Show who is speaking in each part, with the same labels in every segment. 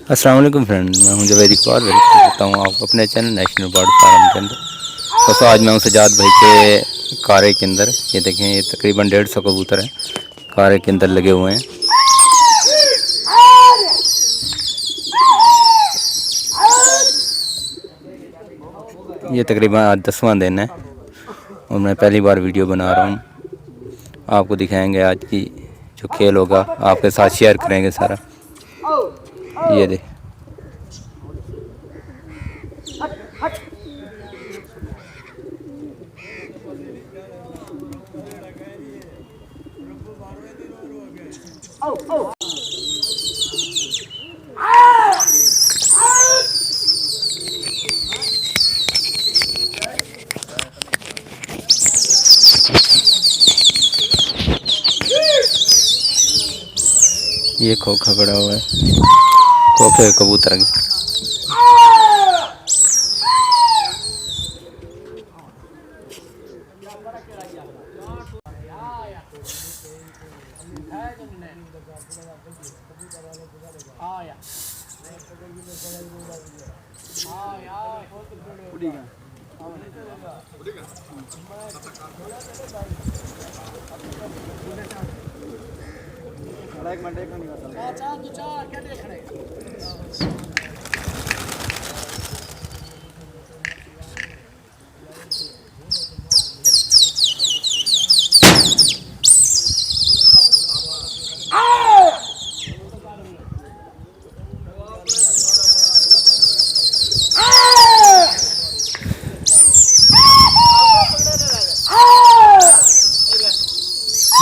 Speaker 1: अस्सलाम वालेकुम फ्रेंड, मैं हूं जवेद इकबाल। वेलकम करता हूं आपको अपने चैनल नेशनल बर्ड फार्म के अंदर। दोस्तों आज मैं हूं सजाद भाई के कारे के अंदर। ये देखें, ये तकरीबन 150 कबूतर हैं कारे के अंदर लगे हुए हैं। ये तकरीबन आज 10वां दिन है और मैं पहली बार वीडियो बना रहा हूँ। आपको दिखाएंगे आज की जो खेल होगा, आपके साथ शेयर करेंगे सारा। ये देख, ये खोखा पड़ा हुआ है, खोखे कबूतर के।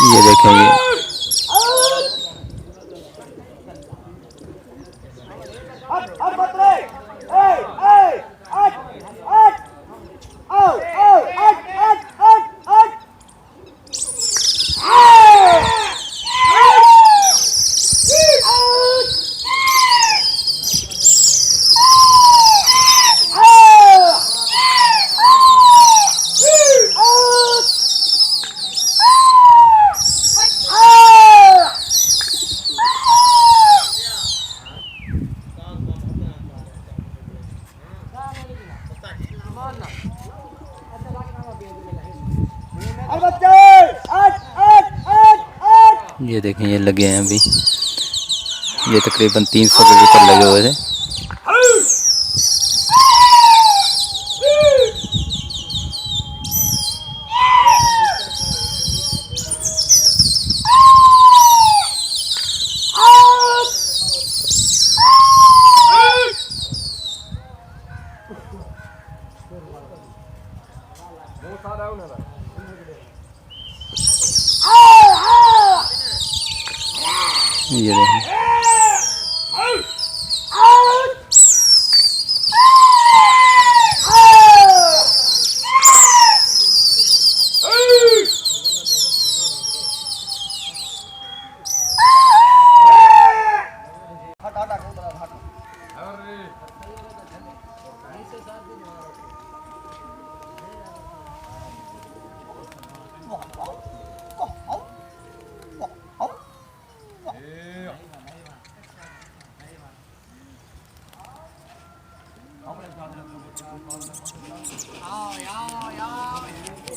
Speaker 1: ये देखेंगे, ये देखें, ये लगे हैं अभी। ये तकरीबन 300 कबूतर लगे हुए थे। ये देखें,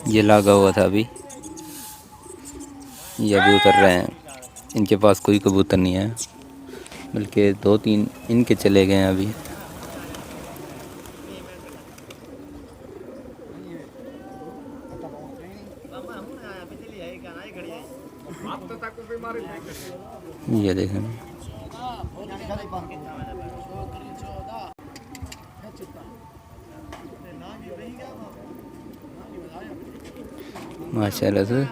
Speaker 1: ये लगा हुआ था अभी, ये अभी उतर रहे हैं। इनके पास कोई कबूतर नहीं है, बल्कि 2-3 इनके चले गए हैं अभी। ये देखें, माशाल्लाह से।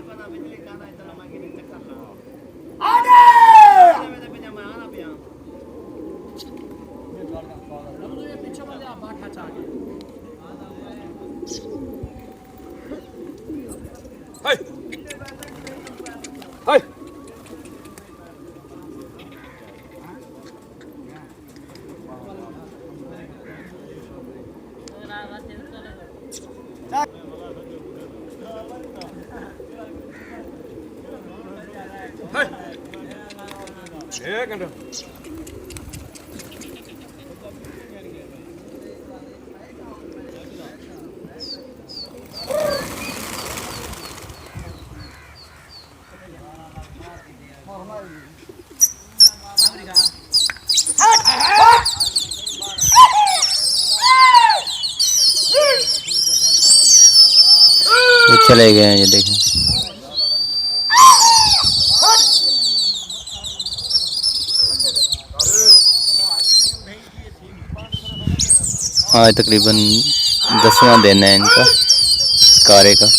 Speaker 2: एक घंटा
Speaker 1: चले गए हैं, ये देखें। आज तकरीबन 10वां दिन है इनका कारे का।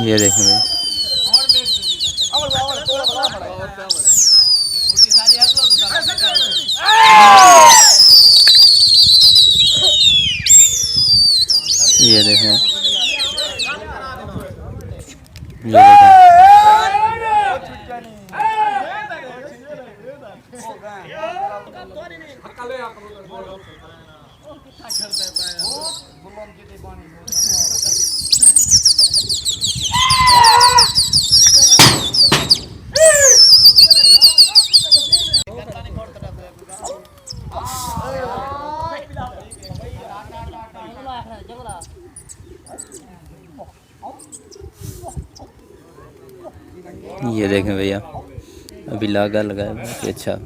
Speaker 1: ये देखें भाई, ये देखें, ये देखें। ये देखें भैया, अभी लागा लगाया बहुत ही अच्छा।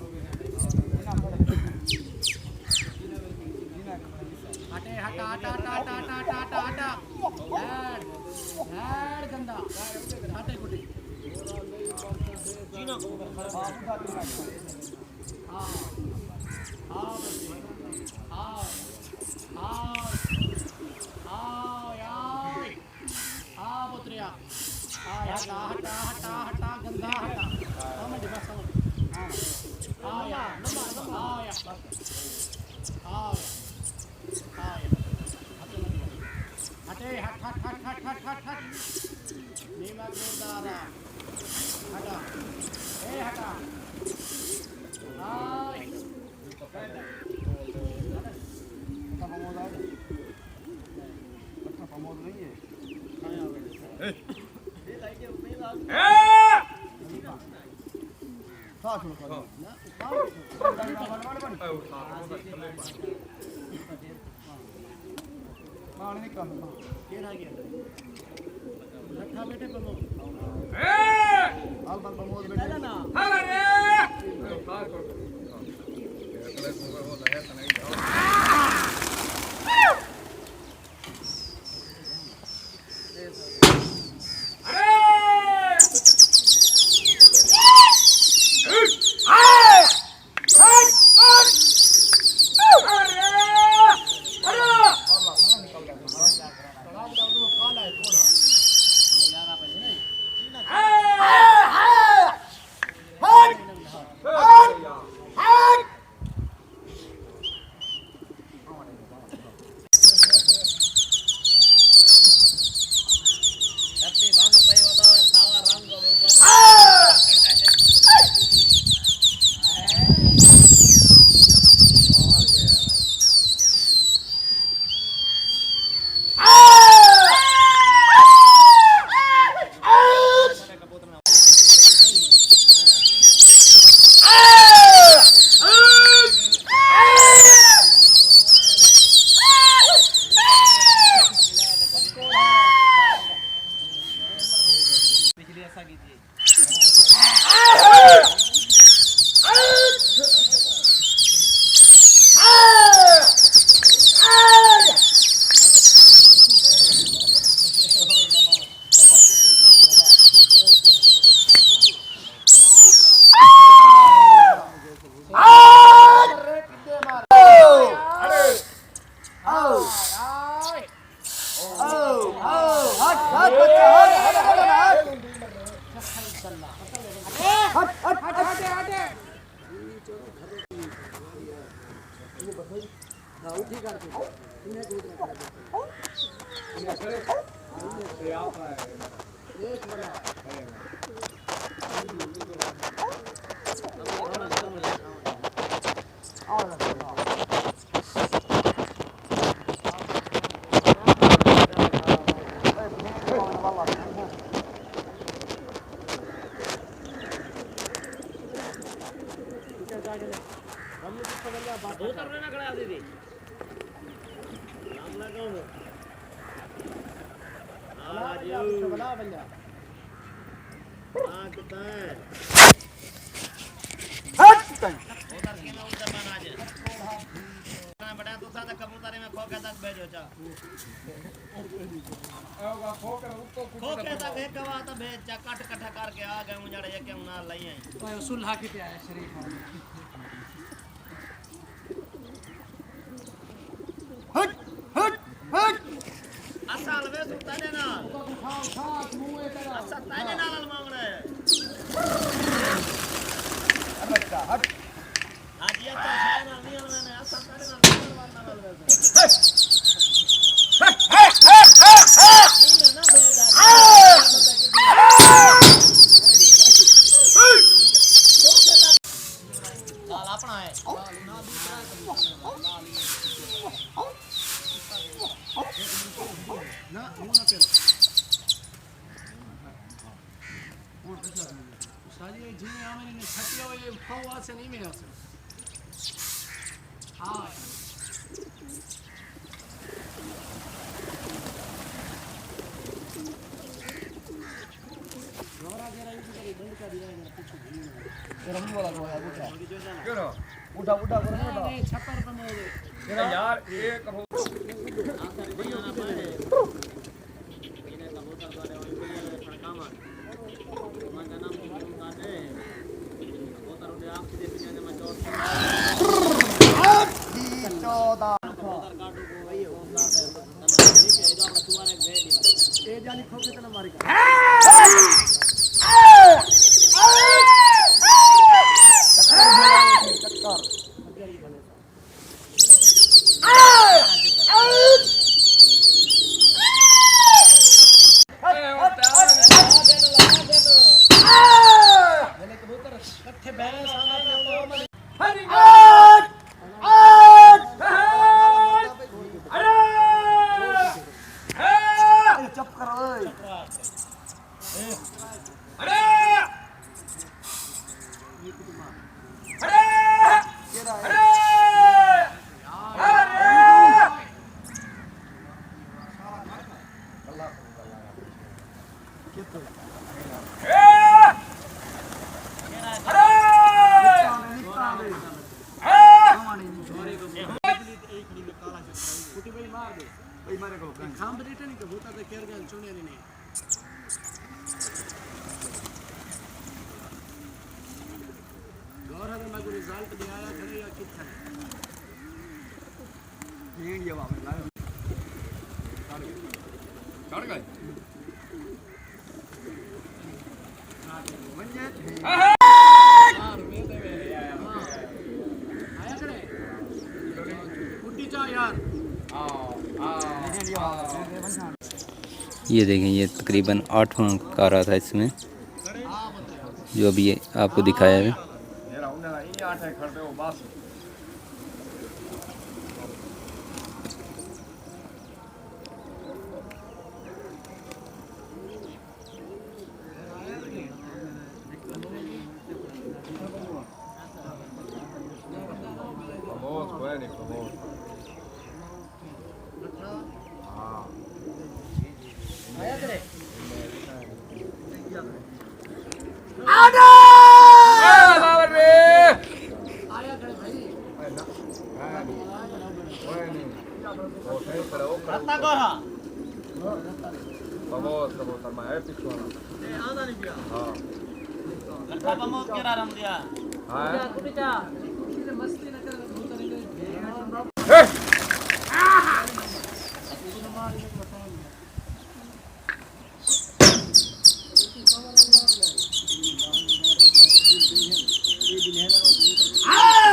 Speaker 1: ये देखें, ये तकरीबन 8वां कारा था इसमें, जो अभी ये आपको दिखाया है।
Speaker 2: Ah!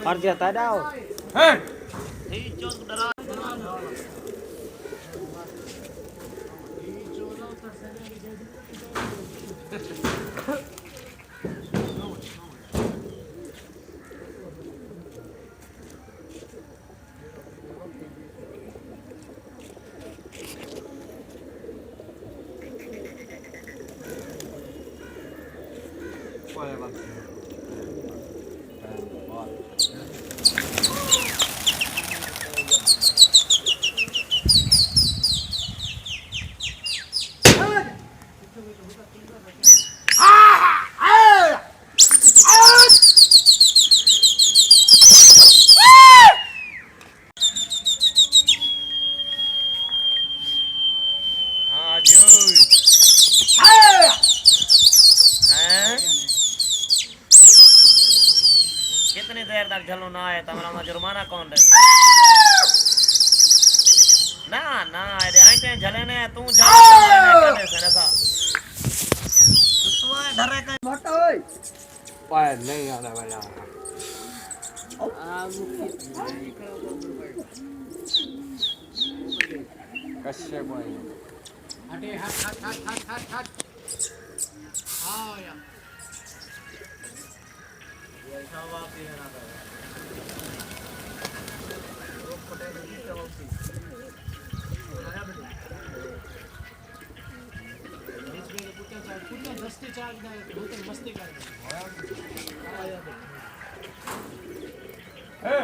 Speaker 2: Hard dia tak tahu. कितनी देर तक झलो ना आए तमरा जुर्माना कौन दे ना ना अरे आइते झले ने तू जा करे से ऐसा तू डरे का मोटा ओए पाए नहीं आने वाला कश्य भाई हटे हट हट हट हट हट हट आओ यार ये शाबाश भी है ना रोक पटे नहीं शाबाश आया बेटा बीच में कुत्ता दस्ते चार्ज ना बहुत मस्ती कर आया बेटा ए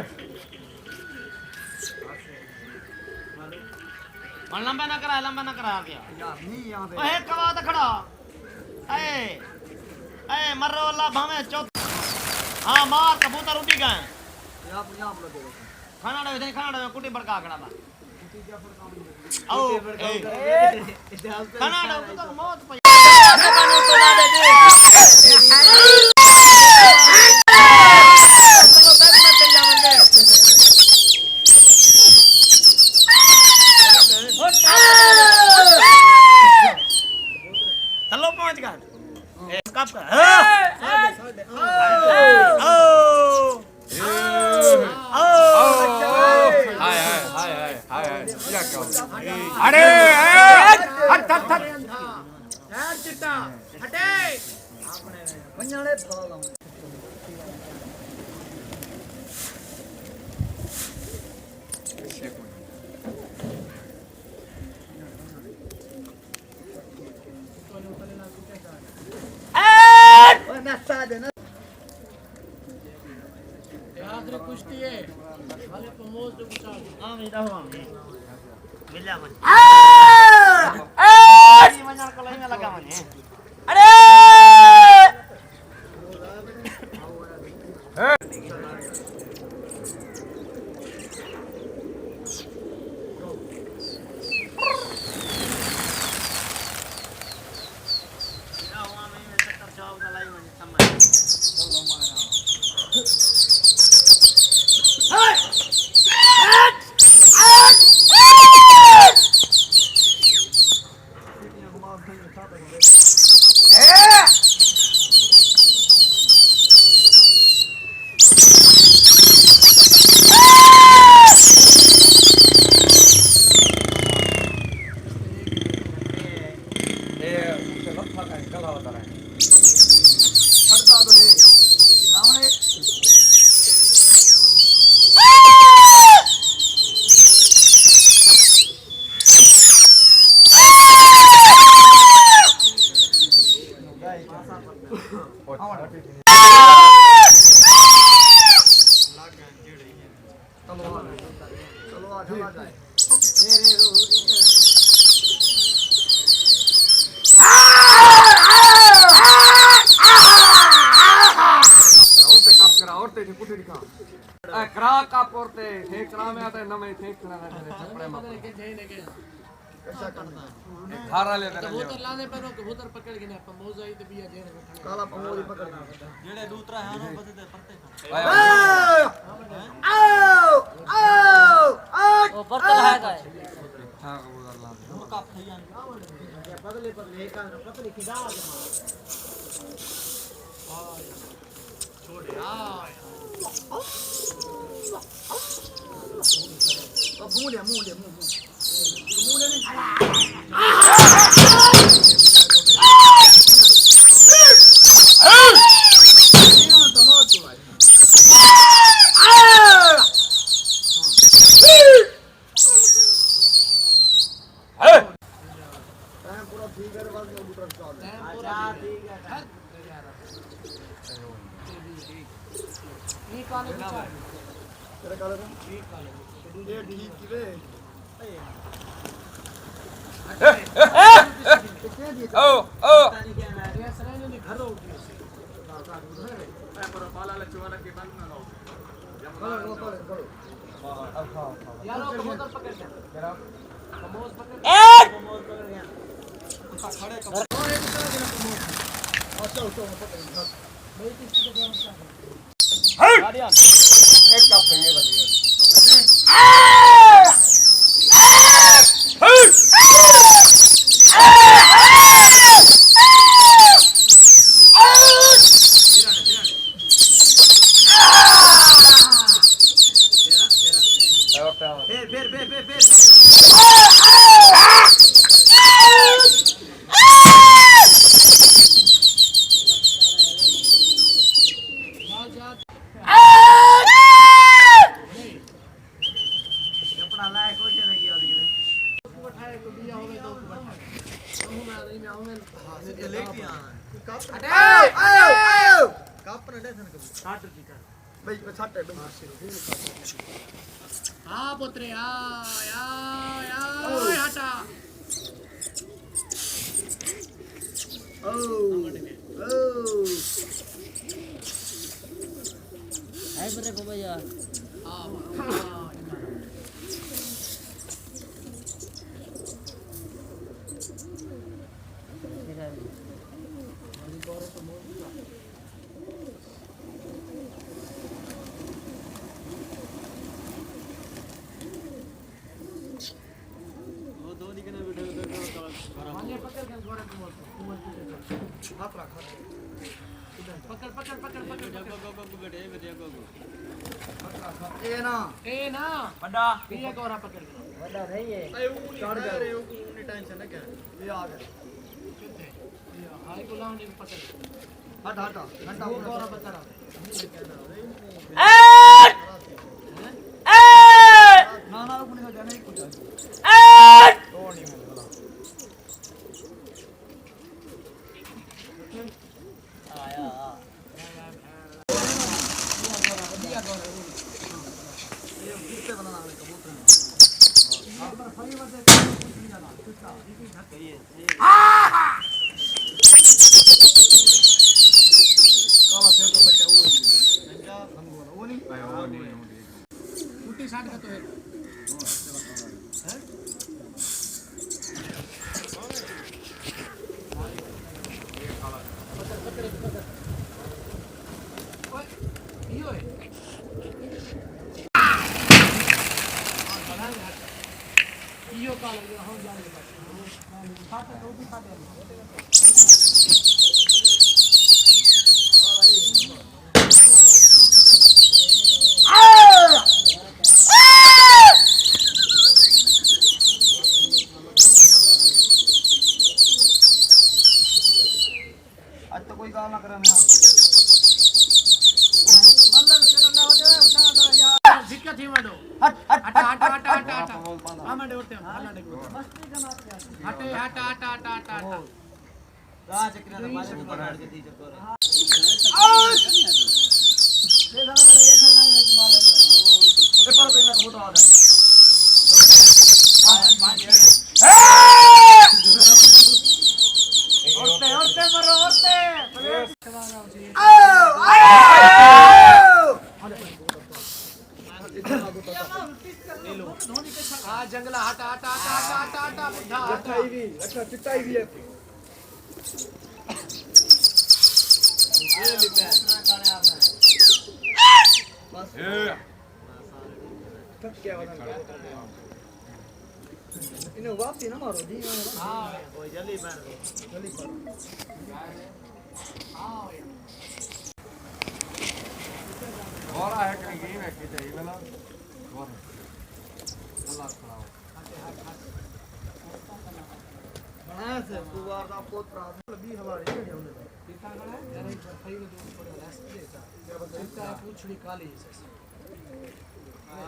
Speaker 2: मन लंबा ना करा गया यार नहीं यहां पे ओए कवा तो खड़ा ए मर्रो वाला भावे चौथ हां मार कबूतर उड़ी गए यहां पर लगे खाना दे कुटी बड़का खड़ा बा कुटी क्या बड़का आओ खाना दे तो मौत पे तो ना दे चलो बैठ में चल जावेंगे चलो पहुंच गए कब का अरे हट हट हट यार चिट्टा हटे आपने पंजाले फला लाऊं आखिरी कुश्ती है वाले प्रमोद को बचा हां मेरा हुआ मिला मन ये मजा को लेने लगा मन अरे चलो
Speaker 3: पुटे दिखा करा का पोरते ठेक करावे आते नवे ठेक करावे छपड़े में कैसा करना धारा ले कबूतर लाने पर कबूतर पकड़ के ना पमोज आई ते बिया जेने काला पमोज पकड़ जेड़े दूसरा है ना बदते परते आओ आओ ओ परते है का हां कबूतर ला मुका खैयान बदले पर लेका पतली खिदा छोड़ यार अब मुंह ले नहीं हाँ पुत्रे हटा बरे को भैया ए ना बड़ा ये कोरा पकड़ बड़ा नहीं है चढ़ गए उन्हें टेंशन ना क्या ये आ गए ये हाई को लाऊं नहीं पकड़ हट घंटा वो कोरा पकड़ ना उन्हें का जाने कुछ तो नहीं मिलेगा आया अच्छा चिट्टा ही भी है बस क्या इन्हें वापसी ना मारो जी हां कोई जल्दी बैठ जल्दी करो हां और है कहीं में के चाहिए ना और अल्लाह खड़ाओ बना से कुवार का पोतरा भी हमारे नहीं होने सीता गड़ा यार एक सही में जो पड़े रास्ते देता सीता पूछड़ी काली है हां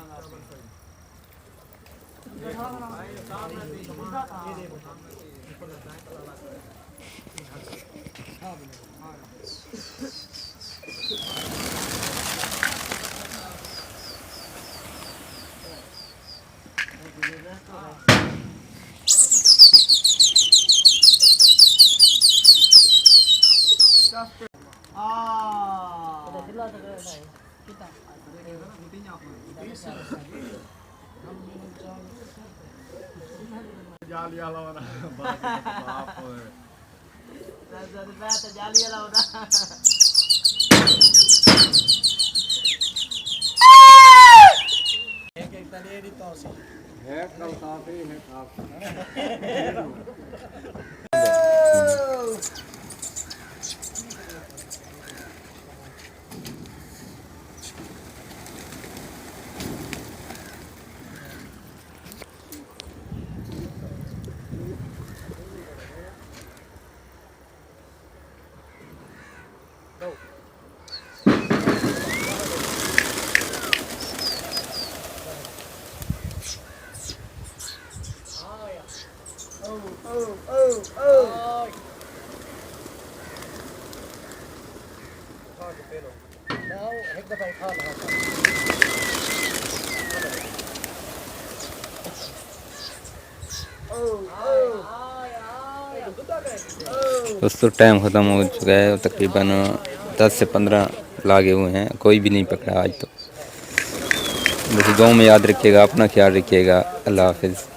Speaker 3: जाली वाला बना बाप ओए जाली वाला बना एक एक तलेरी तौसी है कल काफी है काफी
Speaker 1: दोस्तों टाइम ख़त्म हो चुका है तकरीबन 10 से 15 लागे हुए हैं कोई भी नहीं पकड़ा आज तो। बस गाँव में याद रखिएगा अपना ख्याल रखिएगा अल्लाह हाफिज़।